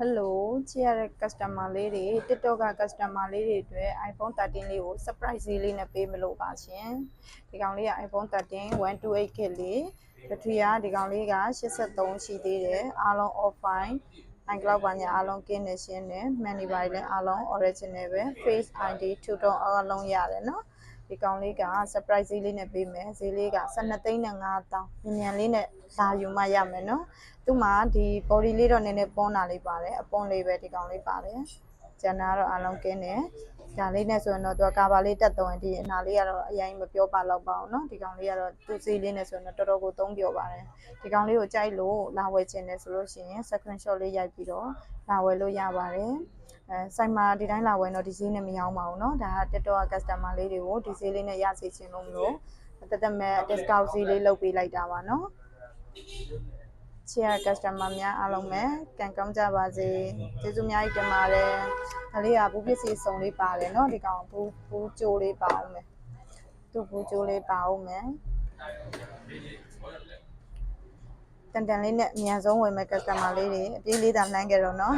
Hello ချစ်ရတဲ့ customer လေးတွေ TikTok က customer လေးတွေအတွက် iPhone 13လေးကို surprise လေးနဲ့ပေးမလို့ပါရှင်ဒီကောင်လေးက iPhone 13 128GB လေး battery ကဒီကောင်လေးက83ရှိသေးတယ်အားလုံး offline iCloud ပါညာအားလုံးကင်းနေရှင်းတယ် menu ပါလည်းအားလုံး original ပဲ Face ID 2 အားလုံးရတယ်နော်ဒီကောင်လေးက surprise လေးနဲ့ပေးမယ်ဈေးလေးက12သိန်းနဲ့5000မြန်လေးနဲ့လာယူမှရမယ်နော်သူ့မှာဒီ body လေးတော့နည်းနည်းပွန်းတာလေးပါတယ်အပွန်းလေးပဲဒီကောင်လေးပါတယ်ကျန်တာတော့အားလုံးကင်းတယ်ဒါလေးနဲ့ဆိုရင်တော့သူကကာဘာလေးတက်တော့ဒီအနာလေးကတော့အရင်မပြောပါတော့ပါအောင်เนาะဒီကောင်လေးကတော့သူ့စီးလေးနဲ့ဆိုရင်တော့တော်တော်ကိုသုံးပြောပါတယ်ဒီကောင်လေးကိုကြိုက်လို့လာဝယ်ခြင်းနဲ့ဆိုလို့ရှိရင် screenshot လေးရိုက်ပြီးတော့လာဝယ်လို့ရပါတယ်ဆိုင်မှာဒီတိုင်းလာဝယ်တော့ဒီဈေးနဲ့မရောင်းပါဘူးเนาะဒါက TikTok customer လေးတွေကိုဒီဈေးလေးနဲ့ရစေချင်လို့မလို့တက်တက်မဲ့ discount ဈေးလေးလုပ်ပေးလိုက်တာပါเนาะချစ်ရ customer များအားလုံးပဲကံကောင်းကြပါစေကျေးဇူးအများကြီးတင်ပါတယ်ဒါလေးကဘူးပစ္စည်းစုံလေးပါတယ်เนาะဒီကောင်ဘူးကြိုးလေးပါအောင်မယ်သူ့ဘူးကြိုးလေးပါအောင်မယ်တန်တန်လေးနဲ့အများဆုံးဝင်မဲ့ customer လေးတွေအပြေးလေးသာနှမ်းကြတော့เนาะ